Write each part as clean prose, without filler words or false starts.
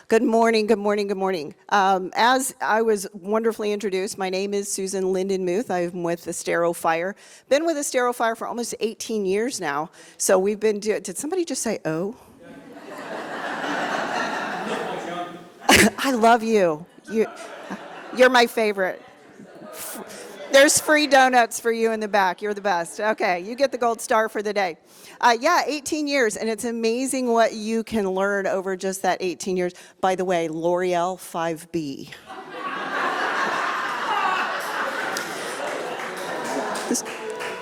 Good morning, good morning, good morning. As I was wonderfully introduced, my name is Susan Lindenmuth. I'm with Estero Fire. Been with Estero Fire for almost 18 years now. So we've been doing, did somebody just say, oh? I love you. You're my favorite. There's free donuts for you in the back. You're the best. Okay, you get the gold star for the day. 18 years, and it's amazing what you can learn over just that 18 years. By the way, L'Oreal 5B.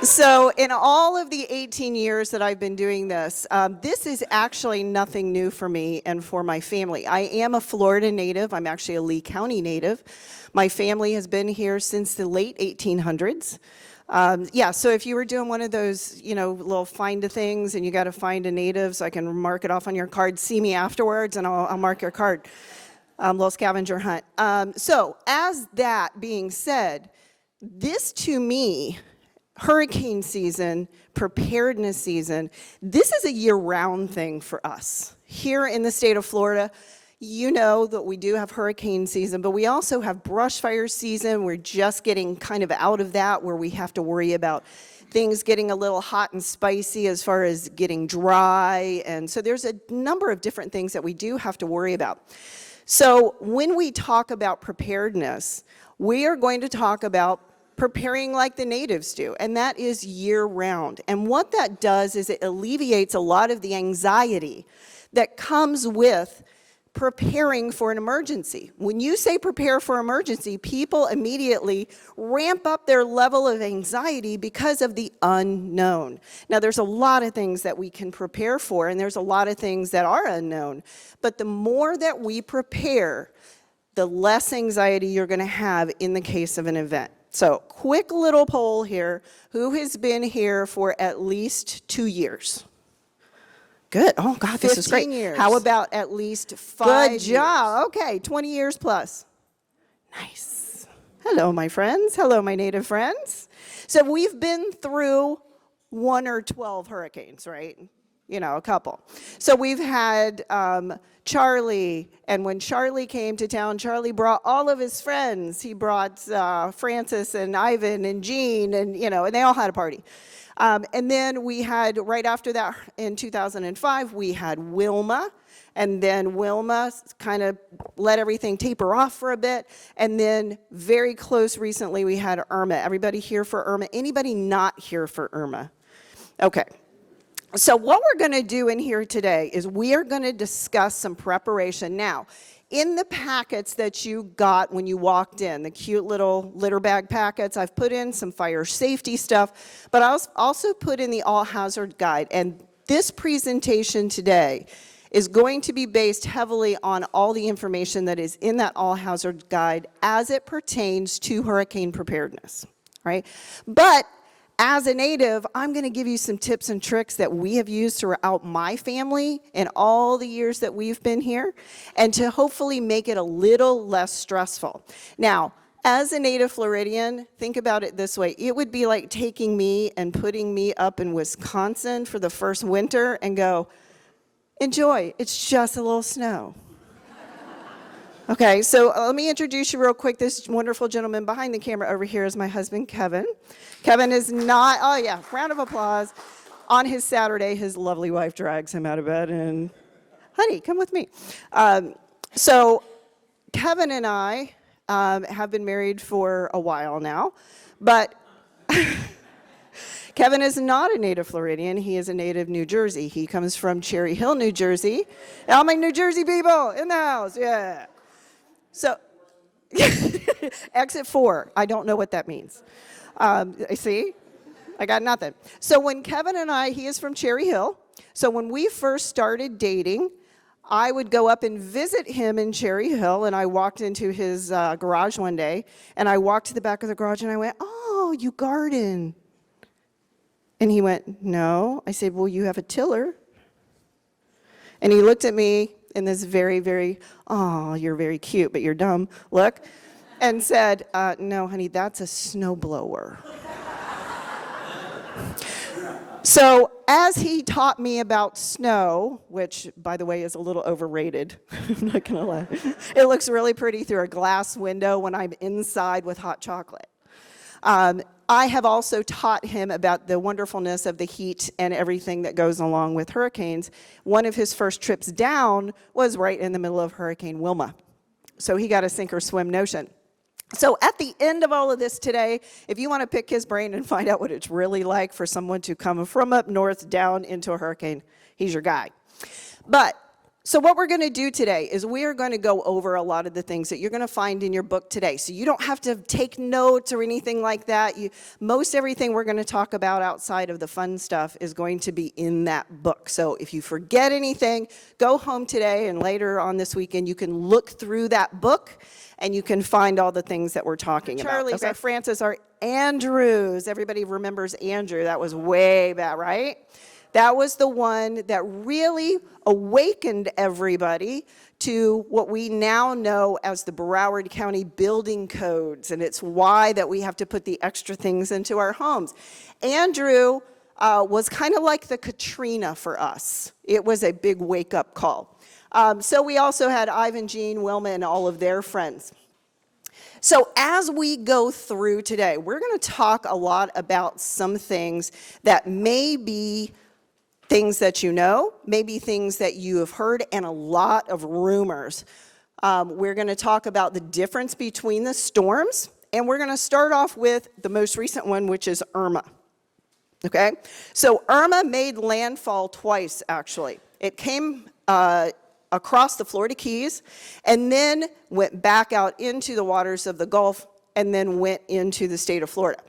So in all of the 18 years that I've been doing this, this is actually nothing new for me and for my family. I am a Florida native. I'm actually a Lee County native. My family has been here since the late 1800s. So if you were doing one of those, little find a things and you got to find a native so I can mark it off on your card, see me afterwards and I'll mark your card. Little scavenger hunt. So as that being said, this to me, hurricane season, preparedness season, this is a year-round thing for us. Here in the state of Florida, you know that we do have hurricane season, but we also have brush fire season. We're just getting kind of out of that where we have to worry about things getting a little hot and spicy as far as getting dry. And so there's a number of different things that we do have to worry about. So when we talk about preparedness, we are going to talk about preparing like the natives do, and that is year-round. And what that does is it alleviates a lot of the anxiety that comes with preparing for an emergency. When you say prepare for emergency, people immediately ramp up their level of anxiety because of the unknown. Now, there's a lot of things that we can prepare for, and there's a lot of things that are unknown. But the more that we prepare, the less anxiety you're going to have in the case of an event. So, quick little poll here. Who has been here for at least 2 years? Good. Oh, God, this is great. 15 years. How about at least 5 Good job. Okay, 20 years plus. Nice. Hello, my friends. Hello, my native friends. So we've been through 1 or 12 hurricanes, right? A couple. So we've had Charlie, and when Charlie came to town, Charlie brought all of his friends. He brought Francis and Ivan and Jean, and and they all had a party. And then we had, right after that, in 2005, we had Wilma, and then Wilma kind of let everything taper off for a bit, and then very close recently, we had Irma. Everybody here for Irma? Anybody not here for Irma? Okay. So what we're going to do in here today is we are going to discuss some preparation. Now, in the packets that you got when you walked in, the cute little litter bag packets, I've put in some fire safety stuff, but I also put in the all-hazard guide. And this presentation today is going to be based heavily on all the information that is in that all-hazard guide as it pertains to hurricane preparedness, right? But as a native, I'm going to give you some tips and tricks that we have used throughout my family in all the years that we've been here, and to hopefully make it a little less stressful. Now, as a native Floridian, think about it this way. It would be like taking me and putting me up in Wisconsin for the first winter and go, enjoy, it's just a little snow. Okay, so let me introduce you real quick. This wonderful gentleman behind the camera over here is my husband, Kevin. Kevin is not, oh yeah, round of applause. On his Saturday, his lovely wife drags him out of bed and, honey, come with me. So Kevin and I have been married for a while now, but Kevin is not a native Floridian. He is a native New Jersey. He comes from Cherry Hill, New Jersey. All my New Jersey people in the house, yeah. So, exit 4, I don't know what that means. See, I got nothing. So when Kevin and I, he is from Cherry Hill, so when we first started dating, I would go up and visit him in Cherry Hill, and I walked into his garage one day, and I walked to the back of the garage, and I went, oh, you garden. And he went, no. I said, well, you have a tiller. And he looked at me in this very, very, oh, you're very cute, but you're dumb look, and said, no, honey, that's a snowblower. So as he taught me about snow, which, by the way, is a little overrated, I'm not going to lie. It looks really pretty through a glass window when I'm inside with hot chocolate. I have also taught him about the wonderfulness of the heat and everything that goes along with hurricanes. One of his first trips down was right in the middle of Hurricane Wilma. So he got a sink or swim notion. So at the end of all of this today, if you want to pick his brain and find out what it's really like for someone to come from up north down into a hurricane, he's your guy. But so what we're going to do today is we are going to go over a lot of the things that you're going to find in your book today. So you don't have to take notes or anything like that. Most everything we're going to talk about outside of the fun stuff is going to be in that book. So if you forget anything, go home today and later on this weekend, you can look through that book and you can find all the things that we're talking about. Charlie's, our Francis, our Andrews. Everybody remembers Andrew. That was way back, right? That was the one that really awakened everybody to what we now know as the Broward County building codes, and it's why that we have to put the extra things into our homes. Andrew was kind of like the Katrina for us. It was a big wake-up call. So we also had Ivan, Jean, Wilma, and all of their friends. So as we go through today, we're going to talk a lot about some things that may be things that you know, maybe things that you have heard, and a lot of rumors. We're going to talk about the difference between the storms, and we're going to start off with the most recent one, which is Irma. Okay? So Irma made landfall twice, actually. It came across the Florida Keys, and then went back out into the waters of the Gulf, and then went into the state of Florida.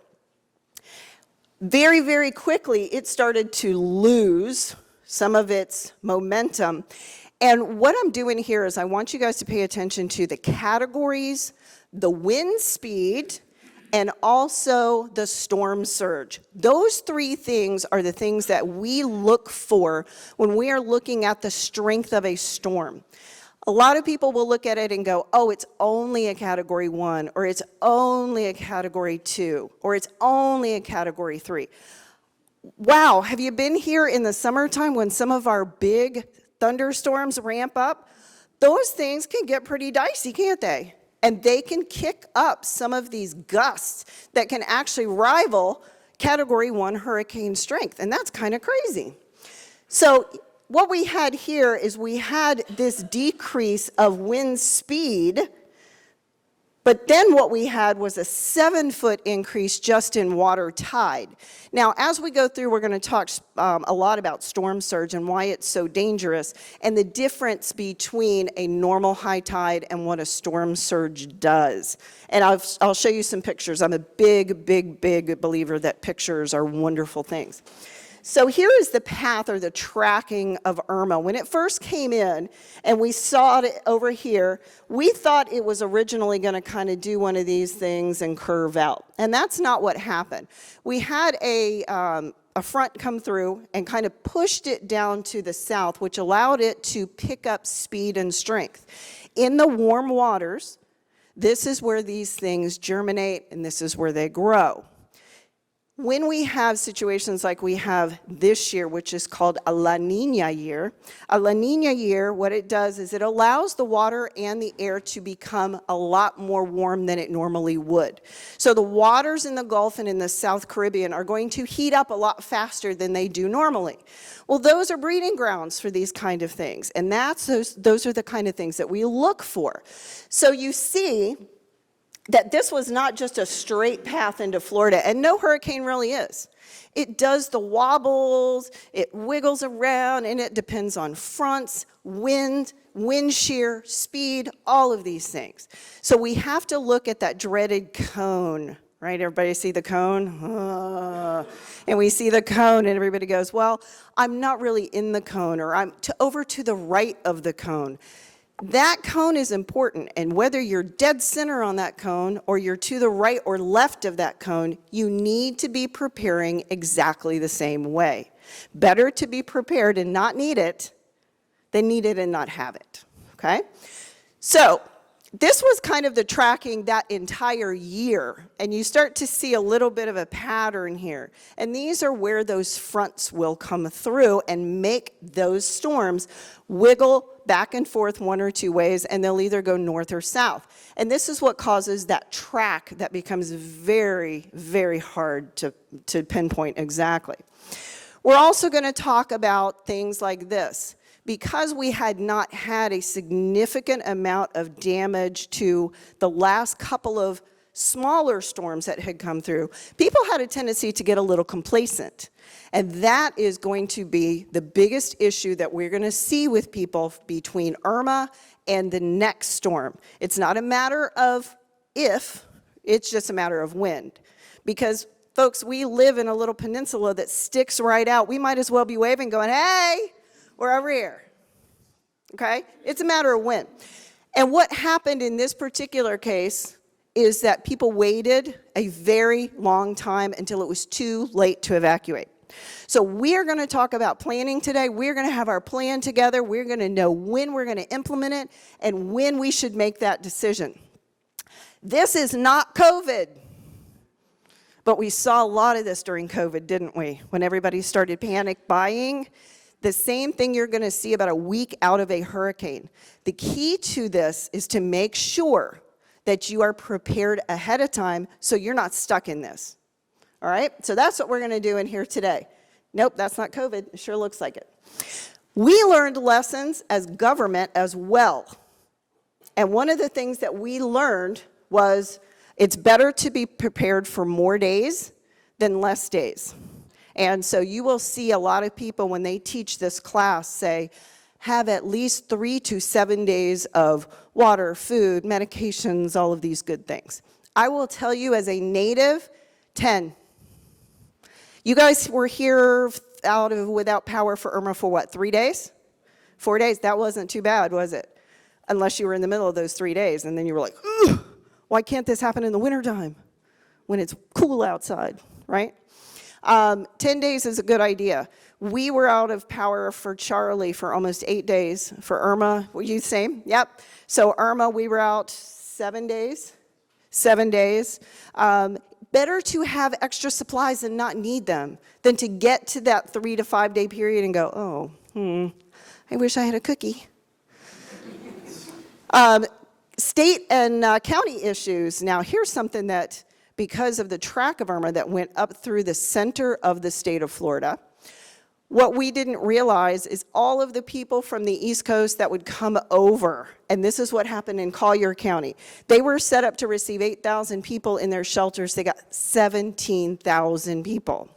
Very, very quickly, it started to lose some of its momentum. And what I'm doing here is I want you guys to pay attention to the categories, the wind speed, and also the storm surge. Those three things are the things that we look for when we are looking at the strength of a storm. A lot of people will look at it and go, oh, it's only a category 1, or it's only a category 2, or it's only a category 3. Wow, have you been here in the summertime when some of our big thunderstorms ramp up? Those things can get pretty dicey, can't they? And they can kick up some of these gusts that can actually rival category 1 hurricane strength, and that's kind of crazy. So what we had here is we had this decrease of wind speed, but then what we had was a 7-foot increase just in water tide. Now, as we go through, we're going to talk a lot about storm surge and why it's so dangerous, and the difference between a normal high tide and what a storm surge does. And I'll show you some pictures. I'm a big, big, big believer that pictures are wonderful things. So here is the path or the tracking of Irma. When it first came in and we saw it over here, we thought it was originally going to kind of do one of these things and curve out. And that's not what happened. We had a front come through and kind of pushed it down to the south, which allowed it to pick up speed and strength. In the warm waters, this is where these things germinate and this is where they grow. When we have situations like we have this year, which is called a La Nina year, what it does is it allows the water and the air to become a lot more warm than it normally would. So the waters in the Gulf and in the South Caribbean are going to heat up a lot faster than they do normally. Well, those are breeding grounds for these kind of things, and those are the kind of things that we look for. So you see that this was not just a straight path into Florida, and no hurricane really is. It does the wobbles, it wiggles around, and it depends on fronts, wind shear, speed, all of these things. So we have to look at that dreaded cone, right? Everybody see the cone? And we see the cone, and everybody goes, well, I'm not really in the cone, or I'm over to the right of the cone. That cone is important, and whether you're dead center on that cone or you're to the right or left of that cone, you need to be preparing exactly the same way. Better to be prepared and not need it than need it and not have it, okay? So This was kind of the tracking that entire year, and you start to see a little bit of a pattern here. And these are where those fronts will come through and make those storms wiggle back and forth one or two ways, and they'll either go north or south. And this is what causes that track that becomes very, very hard to pinpoint exactly. We're also going to talk about things like this. Because we had not had a significant amount of damage to the last couple of smaller storms that had come through, people had a tendency to get a little complacent. And that is going to be the biggest issue that we're going to see with people between Irma and the next storm. It's not a matter of if, it's just a matter of when. Because, folks, we live in a little peninsula that sticks right out. We might as well be waving going, hey, we're over here, okay? It's a matter of when. And what happened in this particular case is that people waited a very long time until it was too late to evacuate. So we are going to talk about planning today. We're going to have our plan together. We're going to know when we're going to implement it and when we should make that decision. This is not COVID. But we saw a lot of this during COVID, didn't we? When everybody started panic buying. The same thing you're going to see about a week out of a hurricane. The key to this is to make sure that you are prepared ahead of time so you're not stuck in this. All right? So that's what we're going to do in here today. Nope, that's not COVID. It sure looks like it. We learned lessons as government as well. And one of the things that we learned was it's better to be prepared for more days than less days. And so you will see a lot of people when they teach this class say, have at least 3 to 7 days of water, food, medications, all of these good things. I will tell you as a native, 10. You guys were here without power for Irma for what, 3 days? 4 days? That wasn't too bad, was it? Unless you were in the middle of those 3 days and then you were like, ugh, why can't this happen in the wintertime when it's cool outside, right? 10 days is a good idea. We were out of power for Charlie for almost 8 days. For Irma, were you the same? Yep. So Irma, we were out 7 days. 7 days. Better to have extra supplies and not need them than to get to that 3 to 5 day period and go, I wish I had a cookie. State and county issues. Now, here's something that, because of the track of Irma that went up through the center of the state of Florida, what we didn't realize is all of the people from the East Coast that would come over, and this is what happened in Collier County. They were set up to receive 8,000 people in their shelters. They got 17,000 people.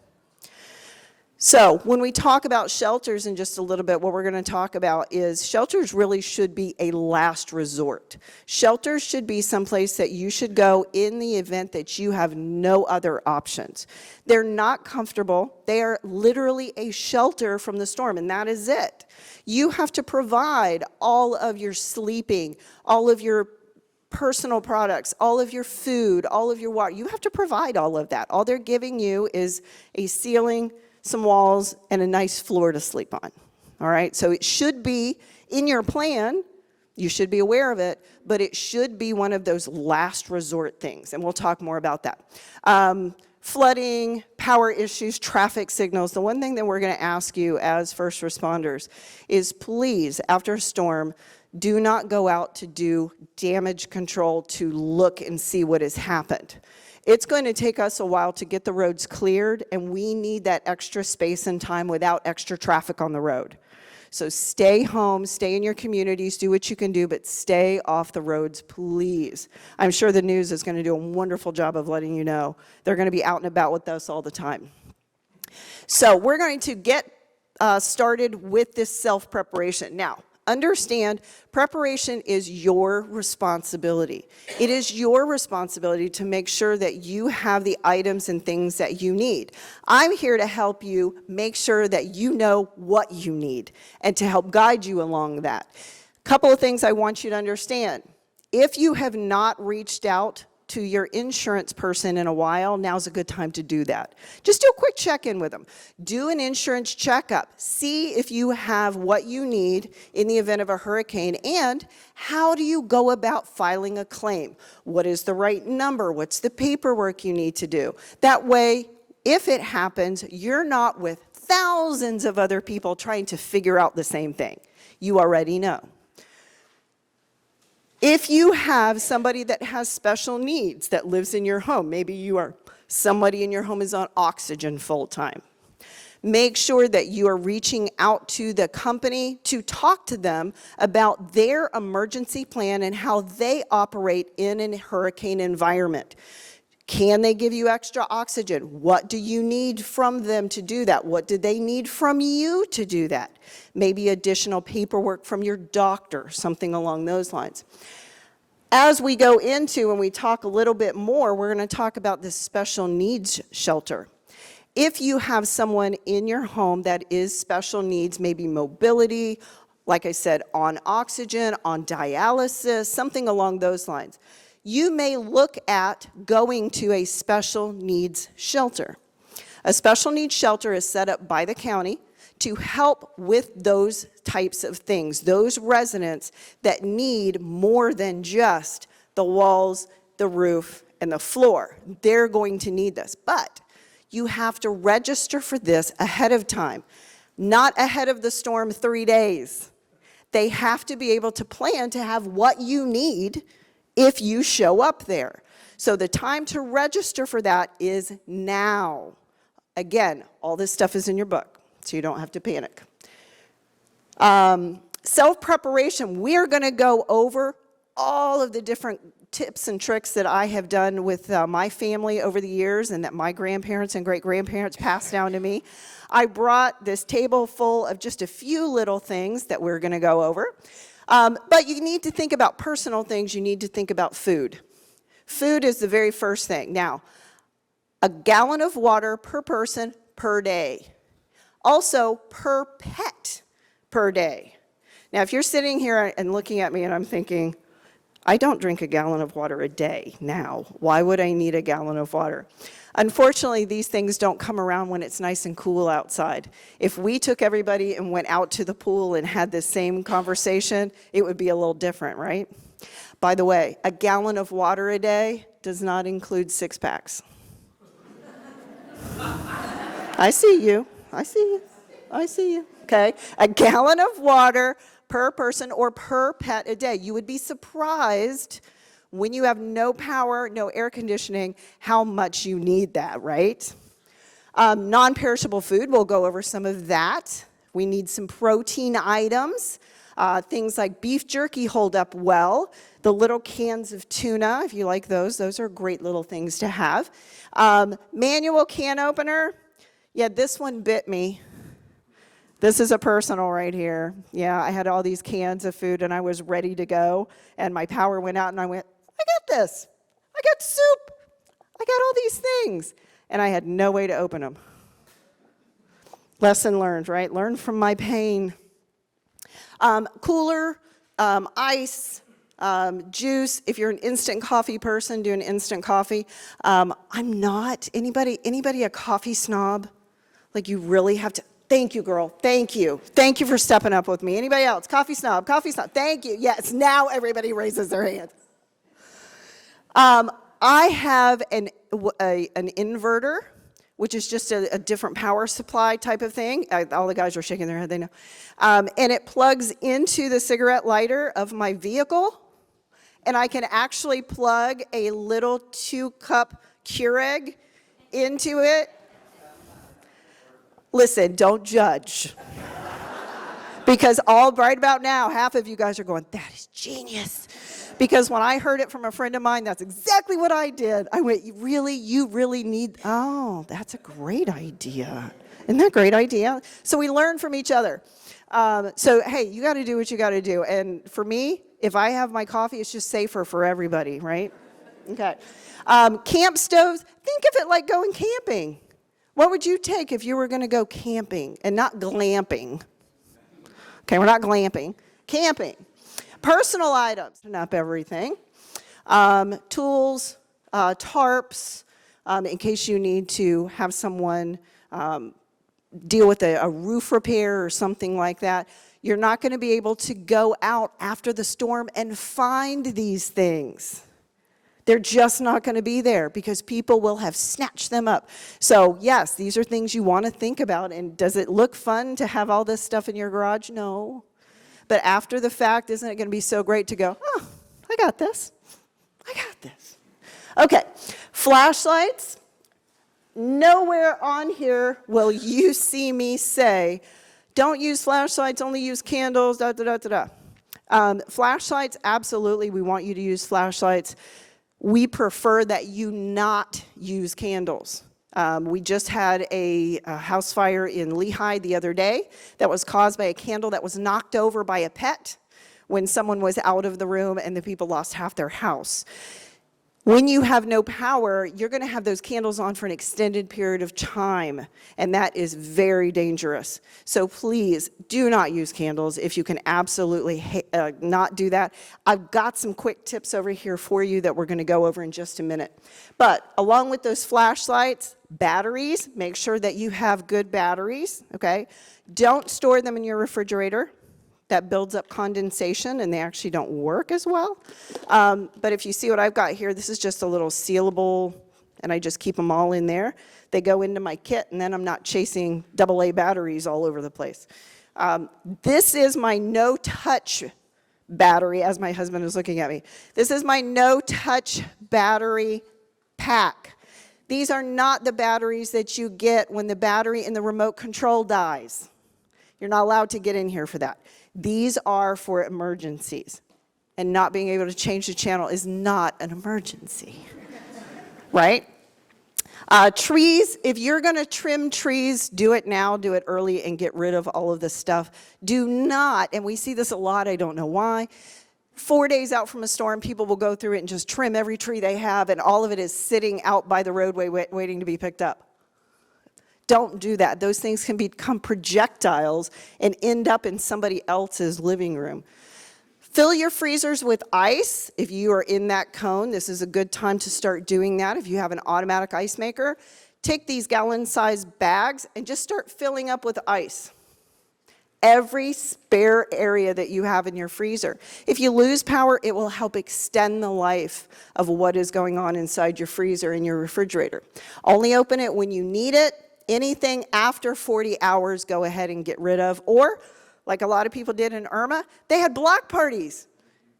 So when we talk about shelters in just a little bit, what we're going to talk about is shelters really should be a last resort. Shelters should be someplace that you should go in the event that you have no other options. They're not comfortable. They are literally a shelter from the storm, and that is it. You have to provide all of your sleeping, all of your personal products, all of your food, all of your water. You have to provide all of that. All they're giving you is a ceiling, some walls, and a nice floor to sleep on. All right, so it should be in your plan. You should be aware of it, but it should be one of those last resort things, and we'll talk more about that. Flooding, power issues, traffic signals. The one thing that we're going to ask you as first responders is please, after a storm, do not go out to do damage control to look and see what has happened. It's going to take us a while to get the roads cleared, and we need that extra space and time without extra traffic on the road. So stay home, stay in your communities, do what you can do, but stay off the roads, please. I'm sure the news is going to do a wonderful job of letting you know. They're going to be out and about with us all the time. So we're going to get started with this self-preparation. Now, understand, preparation is your responsibility. It is your responsibility to make sure that you have the items and things that you need. I'm here to help you make sure that you know what you need and to help guide you along that. Couple of things I want you to understand. If you have not reached out to your insurance person in a while, now's a good time to do that. Just do a quick check-in with them. Do an insurance checkup. See if you have what you need in the event of a hurricane, and how do you go about filing a claim? What is the right number? What's the paperwork you need to do? That way, if it happens, you're not with thousands of other people trying to figure out the same thing. You already know. If you have somebody that has special needs that lives in your home, maybe somebody in your home is on oxygen full time, make sure that you are reaching out to the company to talk to them about their emergency plan and how they operate in a hurricane environment. Can they give you extra oxygen? What do you need from them to do that? What do they need from you to do that? Maybe additional paperwork from your doctor, something along those lines. As we go into and we talk a little bit more, we're going to talk about this special needs shelter. If you have someone in your home that is special needs, maybe mobility, like I said, on oxygen, on dialysis, something along those lines, you may look at going to a special needs shelter. A special needs shelter is set up by the county to help with those types of things, those residents that need more than just the walls, the roof, and the floor. They're going to need this. But you have to register for this ahead of time, not ahead of the storm 3 days. They have to be able to plan to have what you need if you show up there. So the time to register for that is now. Again, all this stuff is in your book, so you don't have to panic. Self-preparation, we're going to go over all of the different tips and tricks that I have done with my family over the years and that my grandparents and great-grandparents passed down to me. I brought this table full of just a few little things that we're going to go over. But you need to think about personal things. You need to think about food. Food is the very first thing. Now, a gallon of water per person per day. Also, per pet per day. Now, if you're sitting here and looking at me and I'm thinking, I don't drink a gallon of water a day now. Why would I need a gallon of water? Unfortunately, these things don't come around when it's nice and cool outside. If we took everybody and went out to the pool and had this same conversation, it would be a little different, right? By the way, a gallon of water a day does not include 6-packs. I see you. I see you. I see you. Okay? A gallon of water per person or per pet a day. You would be surprised when you have no power, no air conditioning, how much you need that, right? Non-perishable food, we'll go over some of that. We need some protein items. Things like beef jerky hold up well. The little cans of tuna, if you like those are great little things to have. Manual can opener. Yeah, this one bit me. This is a personal right here. Yeah, I had all these cans of food and I was ready to go and my power went out and I went, I got this. I got soup. I got all these things. And I had no way to open them. Lesson learned, right? Learn from my pain. Cooler, ice, juice. If you're an instant coffee person, do an instant coffee. I'm not. Anybody a coffee snob? Like you really have to. Thank you, girl. Thank you. Thank you for stepping up with me. Anybody else? Coffee snob, coffee snob. Thank you. Yes, now everybody raises their hand. I have an inverter, which is just a different power supply type of thing. All the guys are shaking their head, they know. And it plugs into the cigarette lighter of my vehicle, and I can actually plug a little 2-cup Keurig into it. Listen, don't judge. Because right about now, half of you guys are going, that is genius. Because when I heard it from a friend of mine, that's exactly what I did. I went, you really need, oh, that's a great idea. Isn't that a great idea? So we learn from each other. So, hey, you got to do what you got to do. And for me, if I have my coffee, it's just safer for everybody, right? Okay. Camp stoves, think of it like going camping. What would you take if you were going to go camping and not glamping? Okay, we're not glamping. Camping. Personal items, not everything. Tools, tarps, in case you need to have someone deal with a roof repair or something like that. You're not going to be able to go out after the storm and find these things. They're just not going to be there because people will have snatched them up. So yes, these are things you want to think about. And does it look fun to have all this stuff in your garage? No. But after the fact, isn't it going to be so great to go, oh, I got this. I got this. Okay, flashlights. Nowhere on here will you see me say, don't use flashlights, only use candles, da, da, da, da, da. Flashlights, absolutely, we want you to use flashlights. We prefer that you not use candles. We just had a house fire in Lehigh the other day that was caused by a candle that was knocked over by a pet when someone was out of the room and the people lost half their house. When you have no power, you're going to have those candles on for an extended period of time, and that is very dangerous. So please do not use candles if you can absolutely not do that. I've got some quick tips over here for you that we're going to go over in just a minute. But along with those flashlights, batteries, make sure that you have good batteries, okay? Don't store them in your refrigerator. That builds up condensation, and they actually don't work as well. But if you see what I've got here, this is just a little sealable, and I just keep them all in there. They go into my kit, and then I'm not chasing AA batteries all over the place. This is my no-touch battery, as my husband is looking at me. This is my no-touch battery pack. These are not the batteries that you get when the battery in the remote control dies. You're not allowed to get in here for that. These are for emergencies, and not being able to change the channel is not an emergency, right? Trees, if you're going to trim trees, do it now, do it early, and get rid of all of this stuff. Do not, and we see this a lot, I don't know why, 4 days out from a storm, people will go through it and just trim every tree they have, and all of it is sitting out by the roadway waiting to be picked up. Don't do that. Those things can become projectiles and end up in somebody else's living room. Fill your freezers with ice. If you are in that cone, this is a good time to start doing that. If you have an automatic ice maker, take these gallon-sized bags and just start filling up with ice. Every spare area that you have in your freezer. If you lose power, it will help extend the life of what is going on inside your freezer and your refrigerator. Only open it when you need it. Anything after 40 hours, go ahead and get rid of. Or, like a lot of people did in Irma, they had block parties.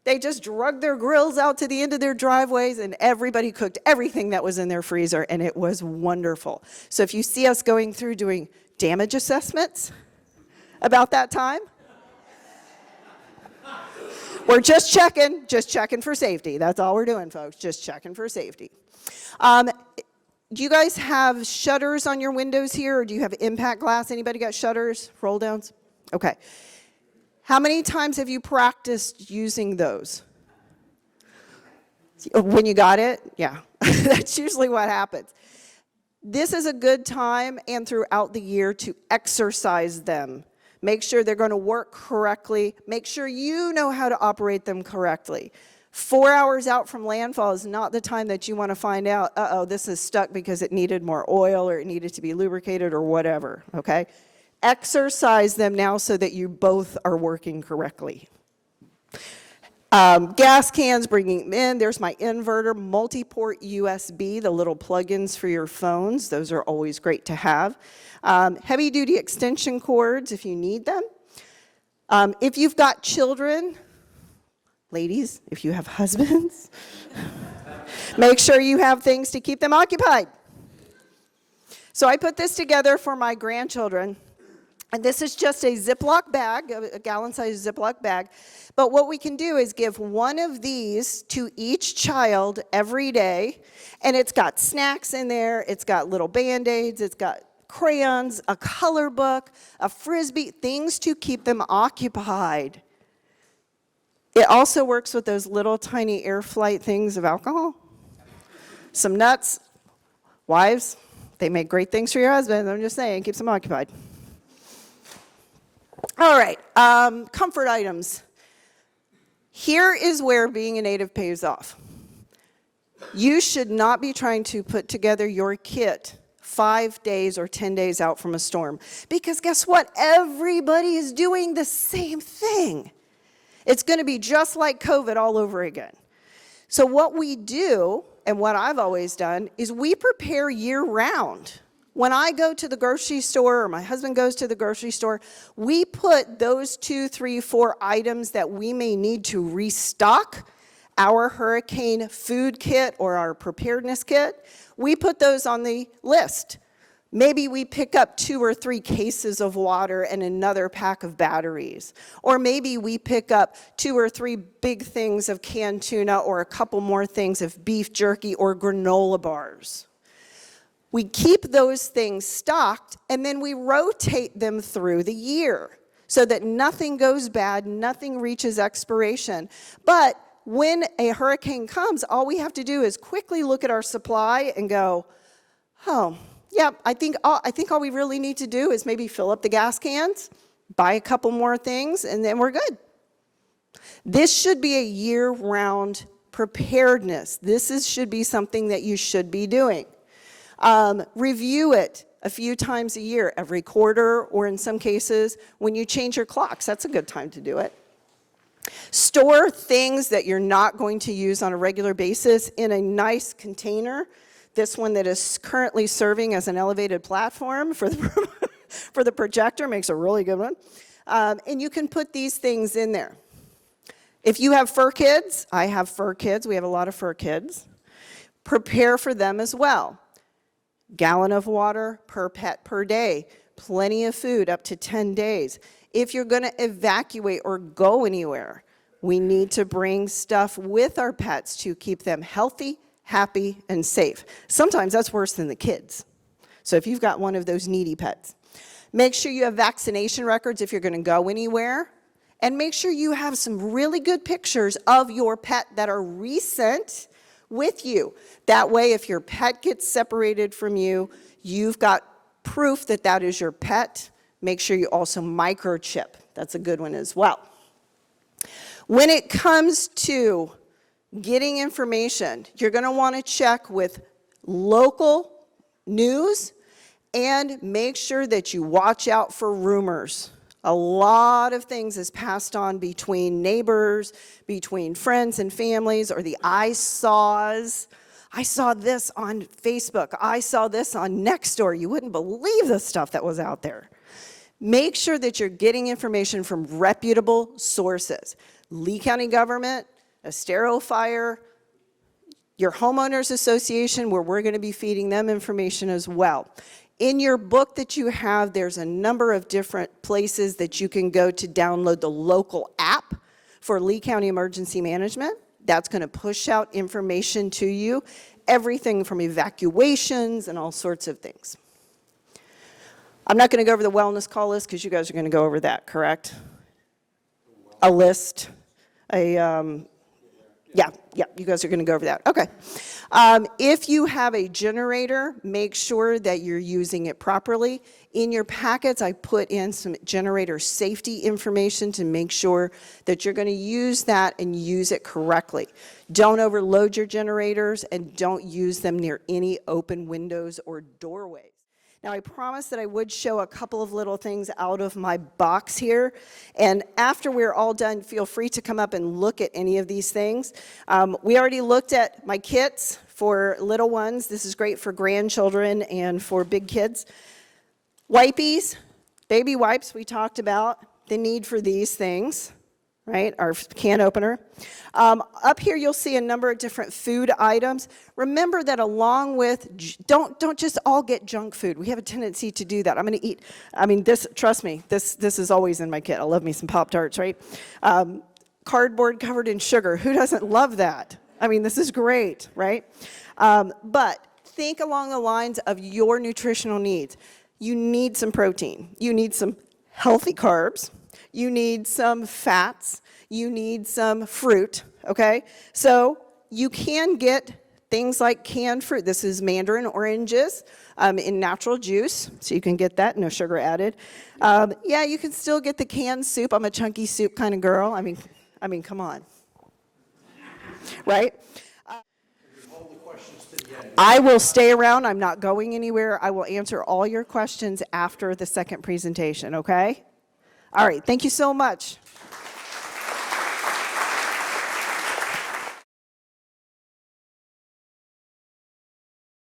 They just drug their grills out to the end of their driveways, and everybody cooked everything that was in their freezer, and it was wonderful. So if you see us going through doing damage assessments about that time, we're just checking for safety. That's all we're doing, folks, just checking for safety. Do you guys have shutters on your windows here, or do you have impact glass? Anybody got shutters, roll downs? Okay. How many times have you practiced using those? When you got it? Yeah, that's usually what happens. This is a good time and throughout the year to exercise them. Make sure they're going to work correctly. Make sure you know how to operate them correctly. 4 hours out from landfall is not the time that you want to find out, uh-oh, this is stuck because it needed more oil or it needed to be lubricated or whatever, okay? Exercise them now so that you both are working correctly. Gas cans, bringing them in. There's my inverter, multi-port USB, the little plug-ins for your phones. Those are always great to have. Heavy-duty extension cords if you need them. If you've got children, ladies, if you have husbands, make sure you have things to keep them occupied. So I put this together for my grandchildren, and this is just a Ziploc bag, a gallon-sized Ziploc bag. But what we can do is give one of these to each child every day, and it's got snacks in there, it's got little Band-Aids, it's got crayons, a color book, a Frisbee, things to keep them occupied. It also works with those little tiny air flight things of alcohol. Some nuts. Wives, they make great things for your husband. I'm just saying, keeps them occupied. All right, comfort items. Here is where being a native pays off. You should not be trying to put together your kit 5 days or 10 days out from a storm. Because guess what? Everybody is doing the same thing. It's going to be just like COVID all over again. So what we do, and what I've always done, is we prepare year-round. When I go to the grocery store, or my husband goes to the grocery store, we put those 2, 3, 4 items that we may need to restock our hurricane food kit or our preparedness kit. We put those on the list. Maybe we pick up 2 or 3 cases of water and another pack of batteries. Or maybe we pick up 2 or 3 big things of canned tuna or a couple more things of beef jerky or granola bars. We keep those things stocked, and then we rotate them through the year so that nothing goes bad, nothing reaches expiration. But when a hurricane comes, all we have to do is quickly look at our supply and go, oh, yeah, I think all we really need to do is maybe fill up the gas cans, buy a couple more things, and then we're good. This should be a year-round preparedness. This should be something that you should be doing. Review it a few times a year, every quarter, or in some cases, when you change your clocks. That's a good time to do it. Store things that you're not going to use on a regular basis in a nice container. This one that is currently serving as an elevated platform for the projector makes a really good one. And you can put these things in there. If you have fur kids, I have fur kids. We have a lot of fur kids. Prepare for them as well. Gallon of water per pet per day. Plenty of food up to 10 days. If you're going to evacuate or go anywhere, we need to bring stuff with our pets to keep them healthy, happy, and safe. Sometimes that's worse than the kids. So if you've got one of those needy pets, make sure you have vaccination records if you're going to go anywhere. And make sure you have some really good pictures of your pet that are recent with you. That way, if your pet gets separated from you, you've got proof that that is your pet. Make sure you also microchip. That's a good one as well. When it comes to getting information, you're going to want to check with local news and make sure that you watch out for rumors. A lot of things is passed on between neighbors, between friends and families, or the I saw this on Facebook. I saw this on Nextdoor. You wouldn't believe the stuff that was out there. Make sure that you're getting information from reputable sources. Lee County government, Estero Fire, your homeowners association, where we're going to be feeding them information as well. In your book that you have, there's a number of different places that you can go to download the local app for Lee County Emergency Management. That's going to push out information to you, everything from evacuations and all sorts of things. I'm not going to go over the wellness call list because you guys are going to go over that, correct? A list, yeah, you guys are going to go over that. Okay. If you have a generator, make sure that you're using it properly. In your packets, I put in some generator safety information to make sure that you're going to use that and use it correctly. Don't overload your generators and don't use them near any open windows or doorways. Now, I promised that I would show a couple of little things out of my box here, and after we're all done, feel free to come up and look at any of these things. We already looked at my kits for little ones. This is great for grandchildren and for big kids. Wipies, baby wipes, we talked about the need for these things, right? Our can opener. Up here you'll see a number of different food items. Remember that along with, don't just all get junk food. We have a tendency to do that. I'm going to eat, trust me, this is always in my kit. I love me some Pop-Tarts, right? Cardboard covered in sugar. Who doesn't love that? This is great, right? But think along the lines of your nutritional needs. You need some protein. You need some healthy carbs. You need some fats, you need some fruit, okay? So you can get things like canned fruit. This is mandarin oranges in natural juice, so you can get that, no sugar added. Yeah, you can still get the canned soup. I'm a chunky soup kind of girl. Come on, right? I will stay around. I'm not going anywhere. I will answer all your questions after the second presentation, okay? All right, thank you so much.